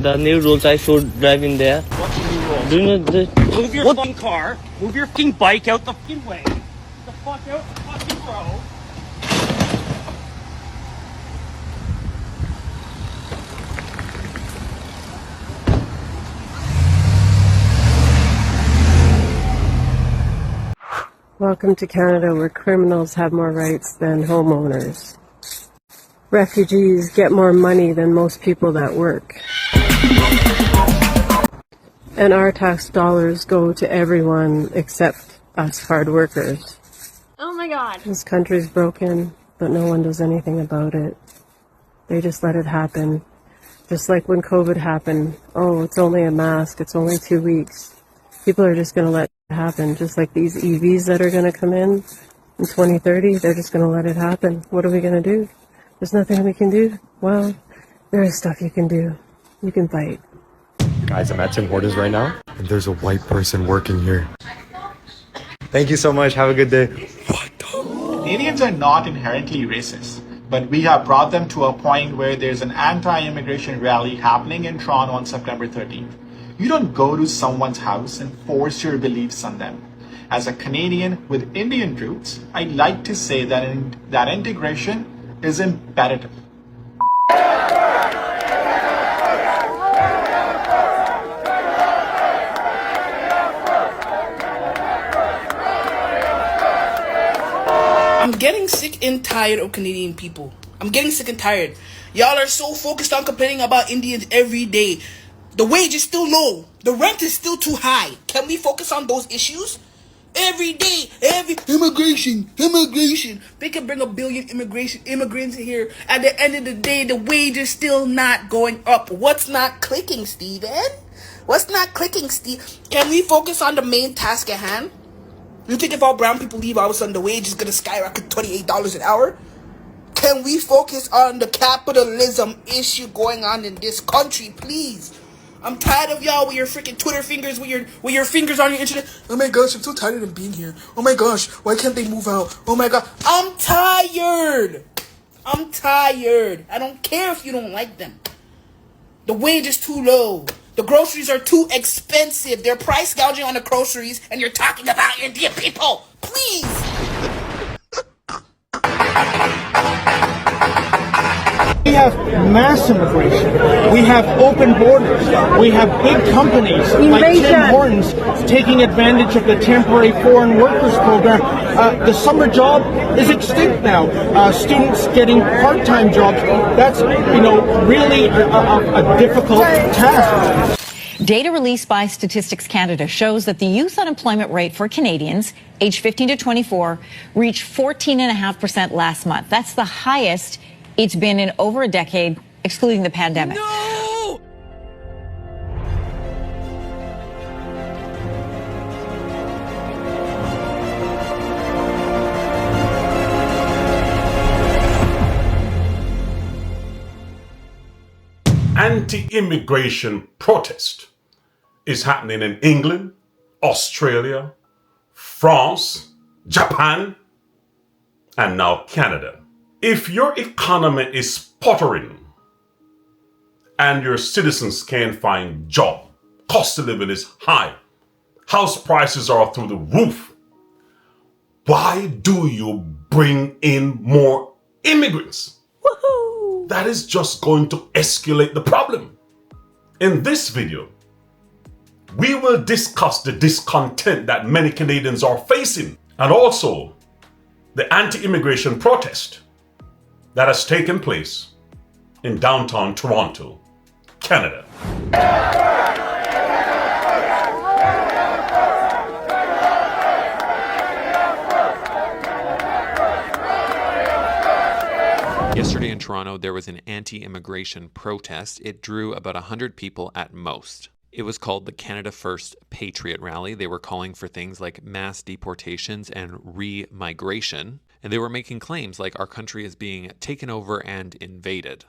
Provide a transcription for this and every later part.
the new rules I should drive in there. What's the new rules? Do you know the Move your fucking car. Move your fucking bike out the fucking way. Get the fuck out the fucking road. Welcome to Canada, where criminals have more rights than homeowners. Refugees get more money than most people that work. And our tax dollars go to everyone except us hard workers. Oh my god. This country's broken, but no one does anything about it. They just let it happen. Just like when COVID happened. Oh, it's only a mask. It's only 2 weeks. People are just going to let it happen. Just like these EVs that are going to come in 2030, they're just going to let it happen. What are we going to do? There's nothing we can do. Well, there is stuff you can do. You can fight. Guys, I'm at Tim Hortons right now, and there's a white person working here. Thank you so much. Have a good day. Canadians are not inherently racist, but we have brought them to a point where there's an anti-immigration rally happening in Toronto on September 13th. You don't go to someone's house and force your beliefs on them. As a Canadian with Indian roots, I'd like to say that integration is imperative. I'm getting sick and tired of Canadian people. I'm getting sick and tired. Y'all are so focused on complaining about Indians every day. The wage is still low. The rent is still too high. Can we focus on those issues? Every day, immigration. They can bring a billion immigrants here. At the end of the day, the wage is still not going up. What's not clicking, Steven? What's not clicking, Steve? Can we focus on the main task at hand? You think if all brown people leave, all of a sudden the wage is going to skyrocket $28 an hour? Can we focus on the capitalism issue going on in this country, please? I'm tired of y'all with your freaking Twitter fingers, with your fingers on your internet. Oh my gosh, I'm so tired of them being here. Oh my gosh, why can't they move out? Oh my god, I'm tired. I don't care if you don't like them. The wage is too low. The groceries are too expensive. They're price gouging on the groceries, and you're talking about Indian people. Please. We have mass immigration. We have open borders. We have big companies like Tim Hortons taking advantage of the temporary foreign workers program. The summer job is extinct now. Students getting part-time jobs. That's, really a difficult task. Data released by Statistics Canada shows that the youth unemployment rate for Canadians aged 15 to 24 reached 14.5% last month. That's the highest it's been in over a decade, excluding the pandemic. No! Anti-immigration protest is happening in England, Australia, France, Japan, and now Canada. If your economy is sputtering and your citizens can't find job, cost of living is high, house prices are through the roof, why do you bring in more immigrants? Woohoo! That is just going to escalate the problem. In this video, we will discuss the discontent that many Canadians are facing and also the anti-immigration protest that has taken place in downtown Toronto, Canada. Yesterday in Toronto, there was an anti-immigration protest. It drew about 100 people at most. It was called the Canada First Patriot Rally. They were calling for things like mass deportations and re-migration. And they were making claims like our country is being taken over and invaded.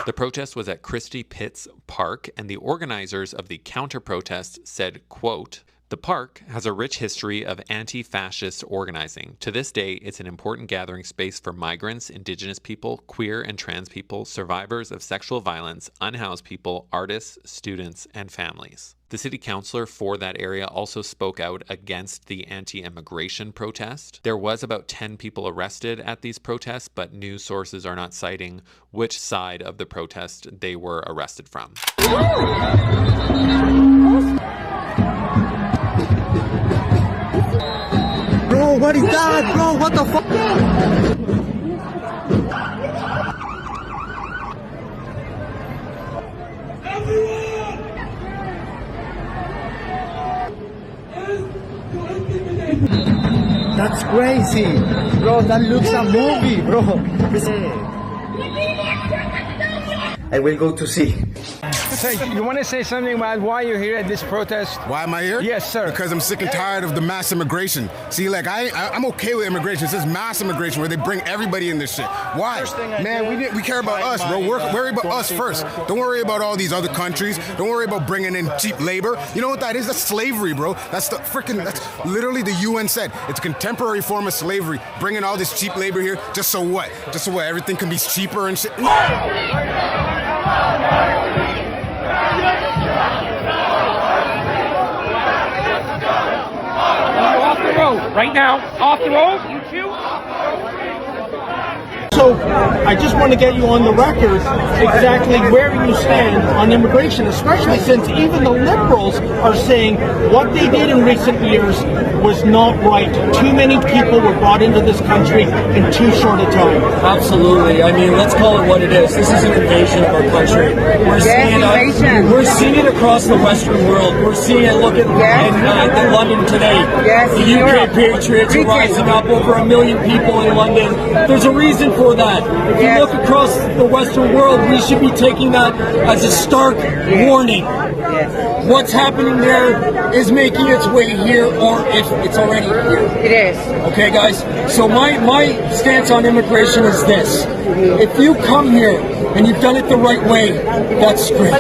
The protest was at Christie Pitts Park, and the organizers of the counter-protest said, quote, "The park has a rich history of anti-fascist organizing. To this day, it's an important gathering space for migrants, indigenous people, queer and trans people, survivors of sexual violence, unhoused people, artists, students, and families." The city councilor for that area also spoke out against the anti-immigration protest. There was about 10 people arrested at these protests, but news sources are not citing which side of the protest they were arrested from. Bro, what is that? Bro, what the fuck? That's crazy. Bro, that looks a movie, bro. I will go to see. Hey, you want to say something about why you're here at this protest? Why am I here? Yes, sir. Because I'm sick and tired of the mass immigration. See, like, I'm okay with immigration. It's this mass immigration where they bring everybody in this shit. Why? Man, we care about us, bro. Worry about us first. Don't worry about all these other countries. Don't worry about bringing in cheap labor. You know what that is? That's slavery, bro. That's that's literally the UN said. It's a contemporary form of slavery. Bringing all this cheap labor here, just so what? Just so what? Everything can be cheaper and shit? Off the road, right now. Off the road, you two. So, I just want to get you on the record exactly where you stand on immigration, especially since even the liberals are saying what they did in recent years was not right. Too many people were brought into this country in too short a time. Absolutely. I mean, let's call it what it is. This is an invasion of our country. We're seeing it across the Western world. We're seeing it, look at in London today. The UK Patriots are rising up, over 1 million people in London. There's a reason for that. If you look across the Western world, we should be taking that as a stark warning. What's happening there is making its way here, or if it's already here. It is. Okay, guys? So my stance on immigration is this. If you come here and you've done it the right way, that's great.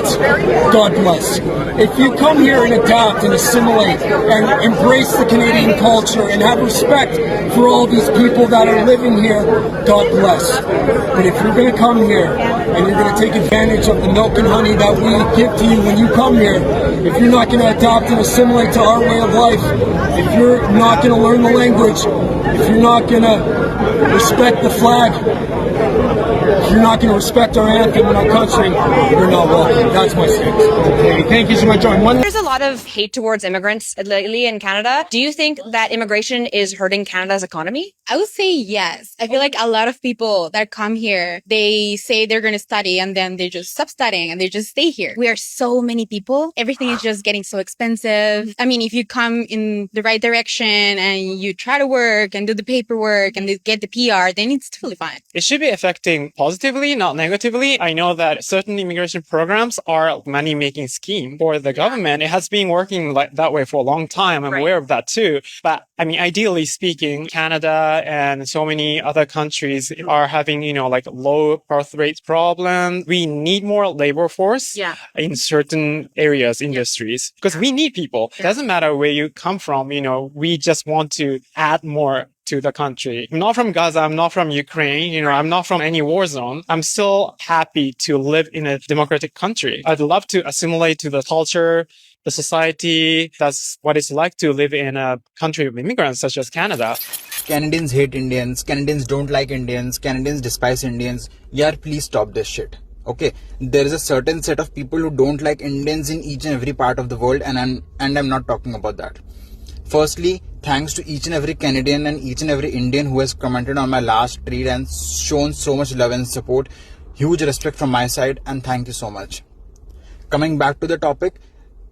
God bless. If you come here and adapt and assimilate and embrace the Canadian culture and have respect for all these people that are living here, God bless. But if you're going to come here and you're going to take advantage of the milk and honey that we give to you when you come here, if you're not going to adapt and assimilate to our way of life, if you're not going to learn the language, if you're not going to respect the flag, if you're not going to respect our anthem and our country, you're not welcome. That's my stance. Okay, thank you so much, John. There's a lot of hate towards immigrants lately in Canada. Do you think that immigration is hurting Canada's economy? I would say yes. I feel like a lot of people that come here, they say they're going to study and then they just stop studying and they just stay here. We are so many people. Everything is just getting so expensive. I mean, if you come in the right direction and you try to work and do the paperwork and get the PR, then it's totally fine. It should be affecting positively, not negatively. I know that certain immigration programs are a money-making scheme for the government. It has been working like that way for a long time. I'm aware of that too. But I mean, ideally speaking, Canada and so many other countries are having, like low birth rate problems. We need more labor force in certain areas, industries, because we need people. It doesn't matter where you come from. We just want to add more to the country. I'm not from Gaza. I'm not from Ukraine. I'm not from any war zone. I'm still happy to live in a democratic country. I'd love to assimilate to the culture, the society. That's what it's like to live in a country of immigrants such as Canada. Canadians hate Indians. Canadians don't like Indians. Canadians despise Indians. Yeah, please stop this shit. Okay, there is a certain set of people who don't like Indians in each and every part of the world, and I'm not talking about that. Firstly, thanks to each and every Canadian and each and every Indian who has commented on my last tweet and shown so much love and support. Huge respect from my side, and thank you so much. Coming back to the topic,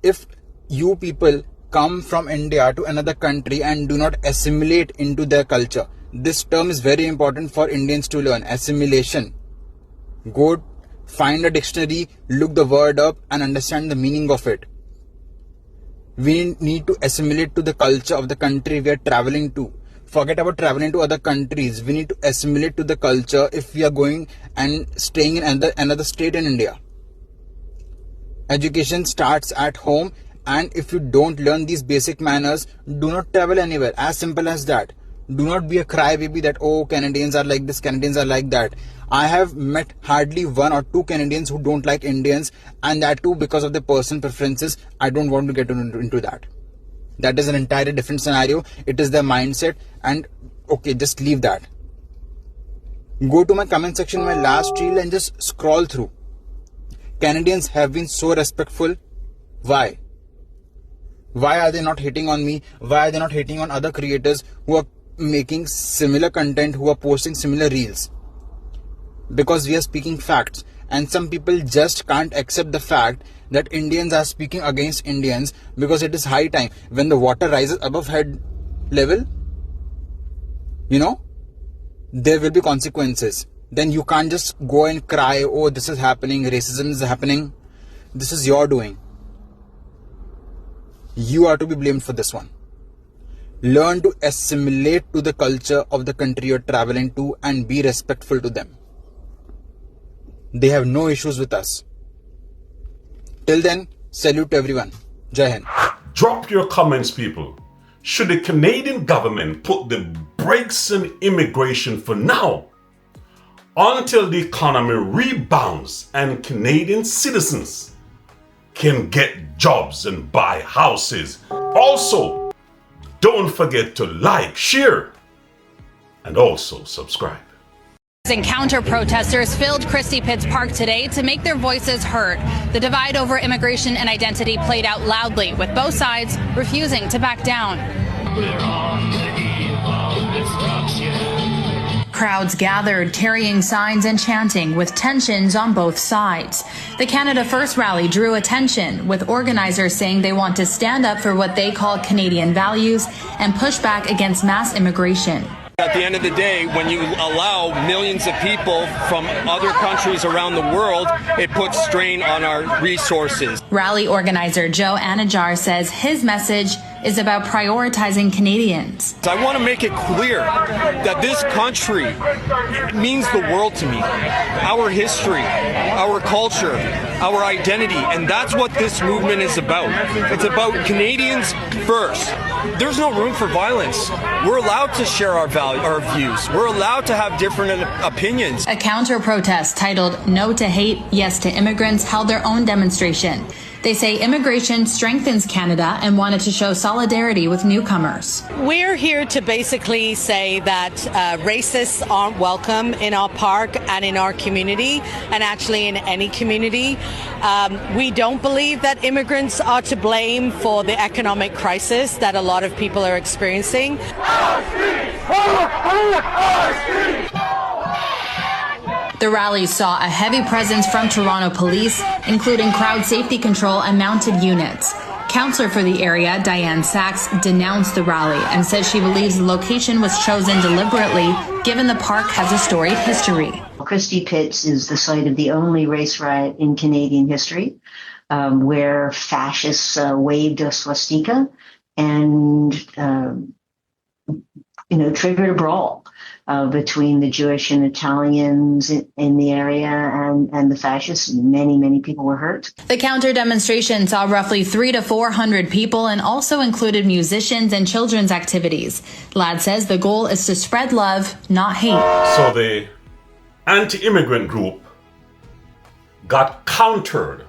if you people come from India to another country and do not assimilate into their culture, this term is very important for Indians to learn. Assimilation. Go find a dictionary, look the word up and understand the meaning of it. We need to assimilate to the culture of the country we are traveling to. Forget about traveling to other countries. We need to assimilate to the culture if we are going and staying in another state in India. Education starts at home, and if you don't learn these basic manners, do not travel anywhere. As simple as that. Do not be a crybaby that, oh, Canadians are like this, Canadians are like that. I have met hardly 1 or 2 Canadians who don't like Indians, and that too because of their personal preferences. I don't want to get into that. That is an entirely different scenario. It is their mindset, and okay, just leave that. Go to my comment section, my last reel, and just scroll through. Canadians have been so respectful. Why? Why are they not hating on me? Why are they not hating on other creators who are making similar content, who are posting similar reels? Because we are speaking facts, and some people just can't accept the fact that Indians are speaking against Indians, because it is high time. When the water rises above head level, there will be consequences. Then you can't just go and cry, oh, this is happening, racism is happening. This is your doing. You are to be blamed for this one. Learn to assimilate to the culture of the country you're traveling to and be respectful to them. They have no issues with us. Till then, salute to everyone. Jai Hind. Drop your comments, people. Should the Canadian government put the brakes on immigration for now, until the economy rebounds and Canadian citizens can get jobs and buy houses? Also, don't forget to like, share, and also subscribe. And counter-protesters filled Christie Pitts Park today to make their voices heard. The divide over immigration and identity played out loudly, with both sides refusing to back down. Crowds gathered, carrying signs and chanting, with tensions on both sides. The Canada First rally drew attention, with organizers saying they want to stand up for what they call Canadian values and push back against mass immigration. At the end of the day, when you allow millions of people from other countries around the world, it puts strain on our resources. Rally organizer Joe Anajar says his message is about prioritizing Canadians. I want to make it clear that this country means the world to me. Our history, our culture, our identity, and that's what this movement is about. It's about Canadians first. There's no room for violence. We're allowed to share our views. We're allowed to have different opinions. A counter-protest titled No to Hate, Yes to Immigrants held their own demonstration. They say immigration strengthens Canada and wanted to show solidarity with newcomers. We're here to basically say that racists aren't welcome in our park and in our community, and actually in any community. We don't believe that immigrants are to blame for the economic crisis that a lot of people are experiencing. The rally saw a heavy presence from Toronto police, including crowd safety control and mounted units. Councillor for the area, Diane Sachs, denounced the rally and says she believes the location was chosen deliberately, given the park has a storied history. Christie Pitts is the site of the only race riot in Canadian history, where fascists waved a swastika and, triggered a brawl between the Jewish and Italians in the area and the fascists. Many people were hurt. The counter demonstration saw roughly 300 to 400 people and also included musicians and children's activities. Ladd says the goal is to spread love, not hate. So the anti-immigrant group got countered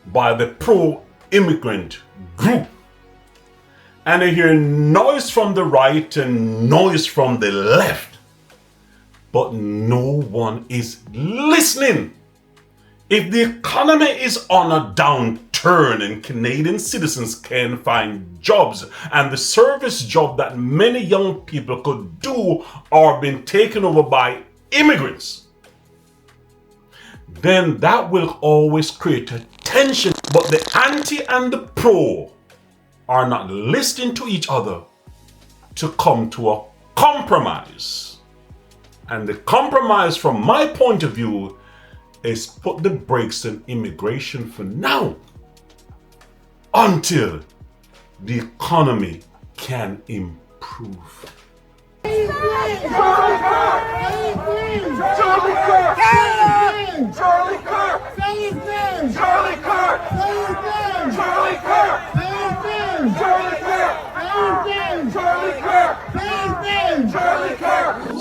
by the pro-immigrant group. And I hear noise from the right and noise from the left. But no one is listening. If the economy is on a downturn and Canadian citizens can find jobs and the service job that many young people could do are being taken over by immigrants, then that will always create a tension. But the anti and the pro are not listening to each other to come to a compromise. And the compromise from my point of view is put the brakes on immigration for now until the economy can improve.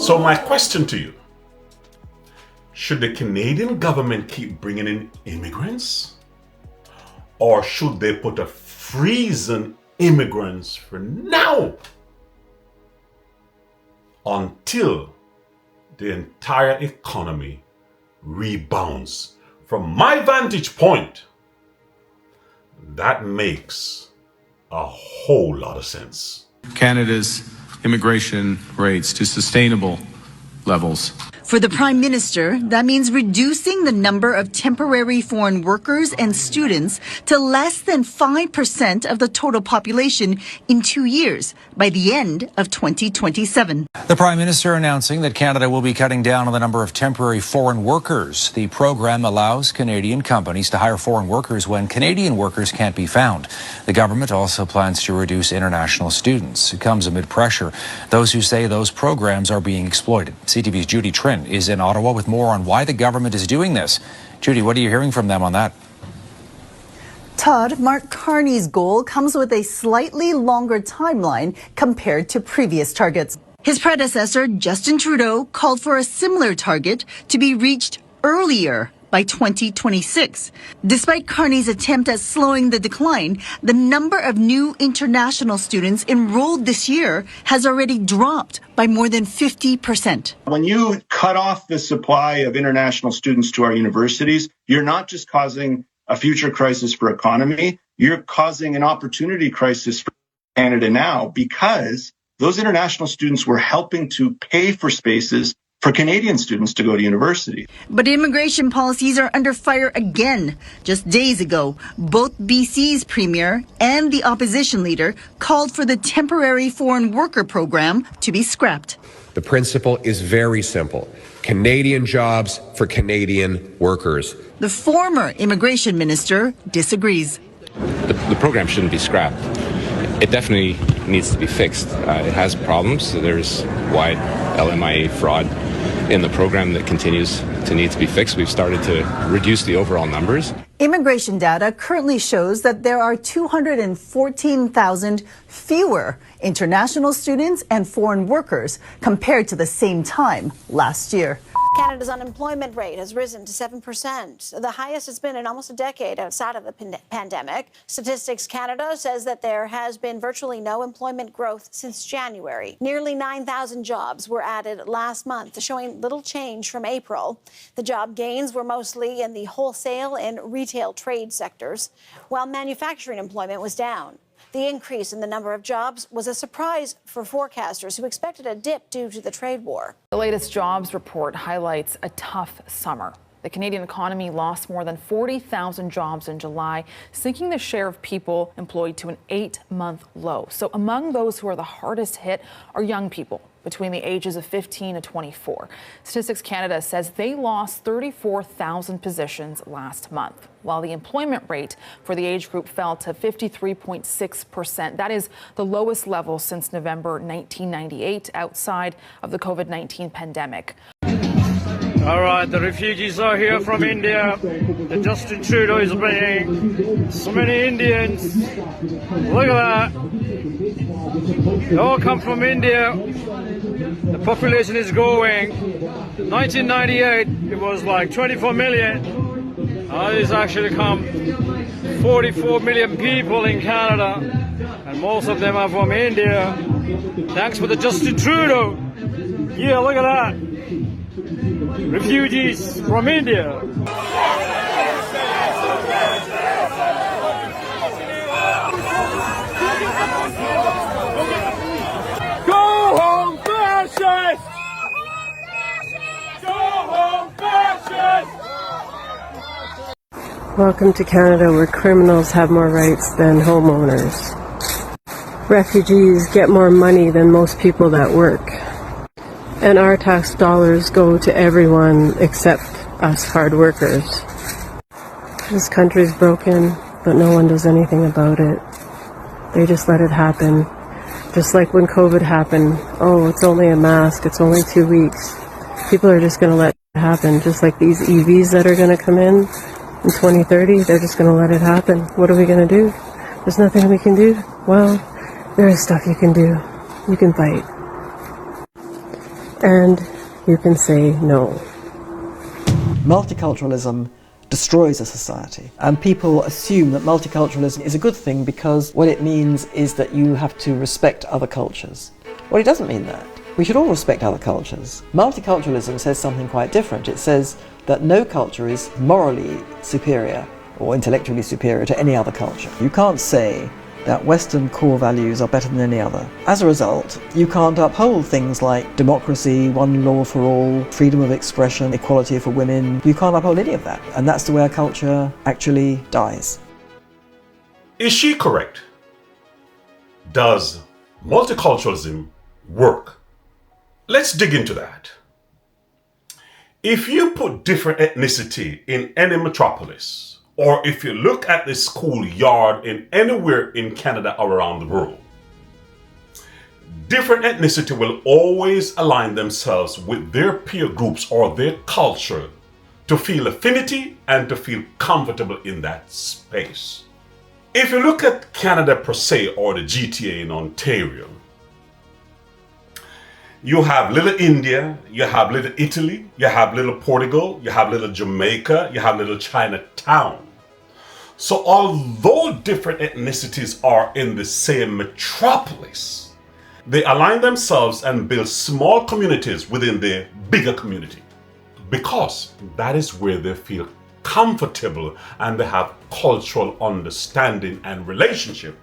So my question to you, should the Canadian government keep bringing in immigrants? Or should they put a freeze on immigrants for now until the entire economy rebounds? From my vantage point, that makes a whole lot of sense. Canada's immigration rates to sustainable levels. For the Prime Minister, that means reducing the number of temporary foreign workers and students to less than 5% of the total population in 2 years by the end of 2027. The Prime Minister announcing that Canada will be cutting down on the number of temporary foreign workers. The program allows Canadian companies to hire foreign workers when Canadian workers can't be found. The government also plans to reduce international students. It comes amid pressure. Those who say those programs are being exploited. CTV's Judy Trinh is in Ottawa with more on why the government is doing this. Judy, what are you hearing from them on that? Todd, Mark Carney's goal comes with a slightly longer timeline compared to previous targets. His predecessor, Justin Trudeau, called for a similar target to be reached earlier by 2026. Despite Carney's attempt at slowing the decline, the number of new international students enrolled this year has already dropped by more than 50%. When you cut off the supply of international students to our universities, you're not just causing a future crisis for economy, you're causing an opportunity crisis for Canada now, because those international students were helping to pay for spaces for Canadian students to go to university. But immigration policies are under fire again. Just days ago, both BC's premier and the opposition leader called for the temporary foreign worker program to be scrapped. The principle is very simple. Canadian jobs for Canadian workers. The former immigration minister disagrees. The program shouldn't be scrapped. It definitely needs to be fixed. It has problems. There's wide LMIA fraud in the program that continues to need to be fixed. We've started to reduce the overall numbers. Immigration data currently shows that there are 214,000 fewer international students and foreign workers compared to the same time last year. Canada's unemployment rate has risen to 7%, the highest it's been in almost a decade outside of the pandemic. Statistics Canada says that there has been virtually no employment growth since January. Nearly 9,000 jobs were added last month, showing little change from April. The job gains were mostly in the wholesale and retail trade sectors, while manufacturing employment was down. The increase in the number of jobs was a surprise for forecasters who expected a dip due to the trade war. The latest jobs report highlights a tough summer. The Canadian economy lost more than 40,000 jobs in July, sinking the share of people employed to an 8-month low. So among those who are the hardest hit are young people between the ages of 15 and 24. Statistics Canada says they lost 34,000 positions last month, while the employment rate for the age group fell to 53.6%. That is the lowest level since November 1998, outside of the COVID-19 pandemic. All right, the refugees are here from India. The Justin Trudeau is bringing so many Indians. Look at that. They all come from India. The population is growing. 1998, it was like 24 million. Now it's actually come 44 million people in Canada, and most of them are from India. Thanks for the Justin Trudeau. Yeah, look at that. Refugees from India. Go home, fascists! Go home, fascists! Welcome to Canada, where criminals have more rights than homeowners. Refugees get more money than most people that work. And our tax dollars go to everyone except us hard workers. This country's broken, but no one does anything about it. They just let it happen. Just like when COVID happened, oh, it's only a mask, it's only 2 weeks. People are just going to let it happen. Just like these EVs that are going to come in 2030, they're just going to let it happen. What are we going to do? There's nothing we can do. Well, there is stuff you can do. You can fight. And you can say no. Multiculturalism destroys a society, and people assume that multiculturalism is a good thing because what it means is that you have to respect other cultures. Well, it doesn't mean that. We should all respect other cultures. Multiculturalism says something quite different. It says that no culture is morally superior or intellectually superior to any other culture. You can't say that Western core values are better than any other. As a result, you can't uphold things like democracy, one law for all, freedom of expression, equality for women. You can't uphold any of that. And that's the way our culture actually dies. Is she correct? Does multiculturalism work? Let's dig into that. If you put different ethnicity in any metropolis, or if you look at the schoolyard in anywhere in Canada or around the world, different ethnicity will always align themselves with their peer groups or their culture to feel affinity and to feel comfortable in that space. If you look at Canada per se, or the GTA in Ontario, you have little India, you have little Italy, you have little Portugal, you have little Jamaica, you have little Chinatown. So although different ethnicities are in the same metropolis, they align themselves and build small communities within the bigger community, because that is where they feel comfortable and they have cultural understanding and relationship.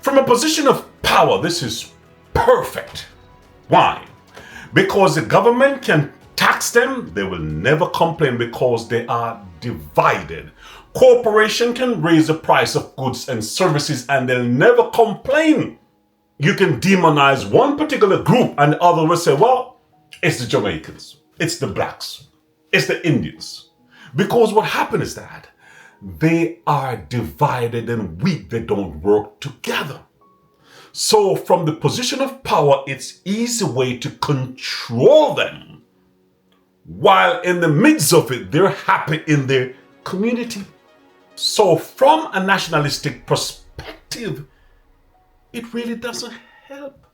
From a position of power, this is perfect. Why? Because the government can tax them, they will never complain because they are divided. Corporation can raise the price of goods and services and they'll never complain. You can demonize one particular group and the other will say, well, it's the Jamaicans, it's the blacks, it's the Indians. Because what happened is that they are divided and weak, they don't work together. So from the position of power, it's easy way to control them. While in the midst of it, they're happy in their community. So from a nationalistic perspective, it really doesn't help.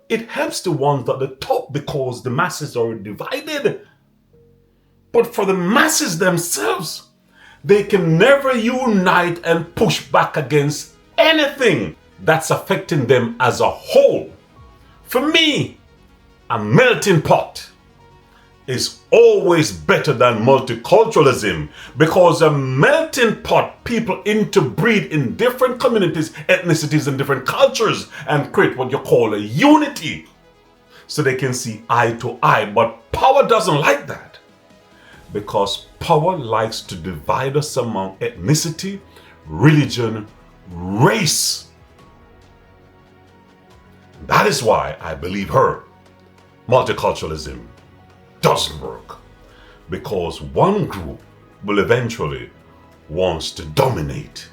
It helps the ones at the top because the masses are divided. But for the masses themselves, they can never unite and push back against anything that's affecting them as a whole. For me, a melting pot is always better than multiculturalism, because a melting pot, people interbreed in different communities, ethnicities, and different cultures and create what you call a unity so they can see eye to eye. But power doesn't like that, because power likes to divide us among ethnicity, religion, race. That is why I believe her. Multiculturalism doesn't work, because one group will eventually want to dominate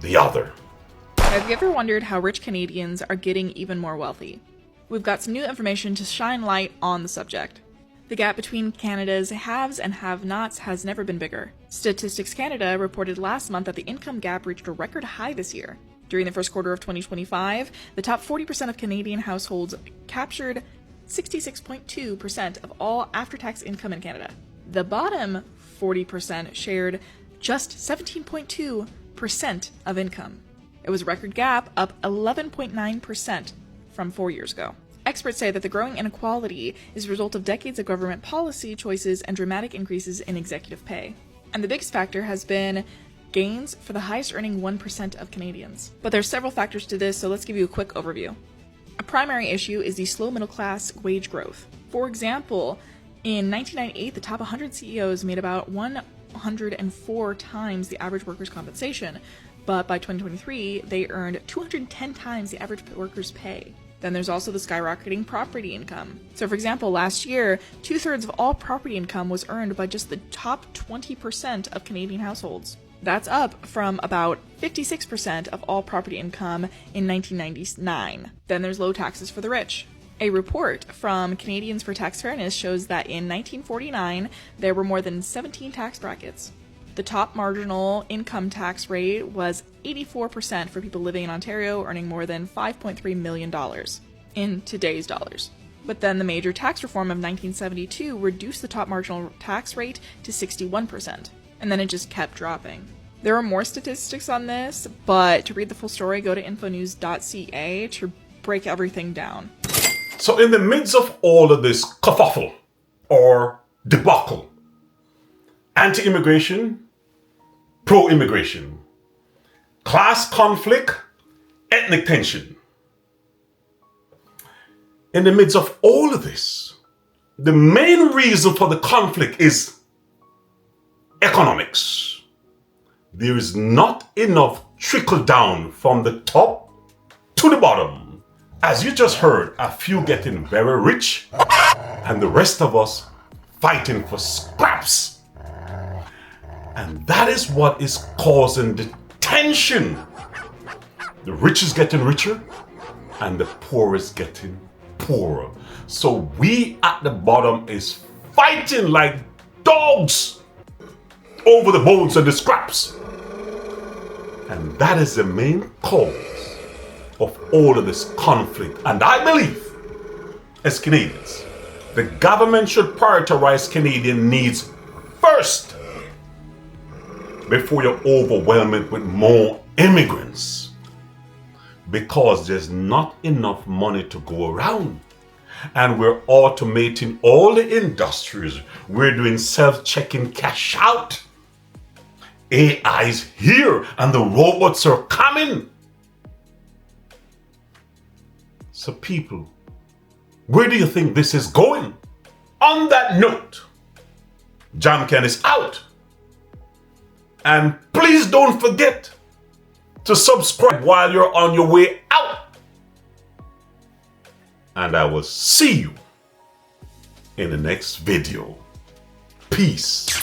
the other. Have you ever wondered how rich Canadians are getting even more wealthy? We've got some new information to shine light on the subject. The gap between Canada's haves and have-nots has never been bigger. Statistics Canada reported last month that the income gap reached a record high this year. During the first quarter of 2025, the top 40% of Canadian households captured 66.2% of all after-tax income in Canada. The bottom 40% shared just 17.2% of income. It was a record gap, up 11.9% from 4 years ago. Experts say that the growing inequality is a result of decades of government policy choices and dramatic increases in executive pay. And the biggest factor has been gains for the highest earning 1% of Canadians. But there's several factors to this, so let's give you a quick overview. A primary issue is the slow middle class wage growth. For example, in 1998, the top 100 CEOs made about 104 times the average worker's compensation, but by 2023, they earned 210 times the average worker's pay. Then there's also the skyrocketing property income. So for example, last year, 2/3 of all property income was earned by just the top 20% of Canadian households. That's up from about 56% of all property income in 1999. Then there's low taxes for the rich. A report from Canadians for Tax Fairness shows that in 1949, there were more than 17 tax brackets. The top marginal income tax rate was 84% for people living in Ontario earning more than $5.3 million in today's dollars. But then the major tax reform of 1972 reduced the top marginal tax rate to 61%, and then it just kept dropping. There are more statistics on this, but to read the full story, go to infonews.ca to break everything down. So in the midst of all of this kerfuffle or debacle, anti-immigration, pro-immigration, class conflict, ethnic tension. In the midst of all of this, the main reason for the conflict is economics. There is not enough trickle down from the top to the bottom. As you just heard, a few getting very rich and the rest of us fighting for scraps. And that is what is causing the tension. The rich is getting richer and the poor is getting poorer. So we at the bottom is fighting like dogs over the bones and the scraps. And that is the main cause of all of this conflict. And I believe, as Canadians, the government should prioritize Canadian needs first before you overwhelm it with more immigrants. Because there's not enough money to go around. And we're automating all the industries. We're doing self-checking cash out. AI's here and the robots are coming. So people, where do you think this is going? On that note, Jamken is out. And please don't forget to subscribe while you're on your way out. And I will see you in the next video. Peace.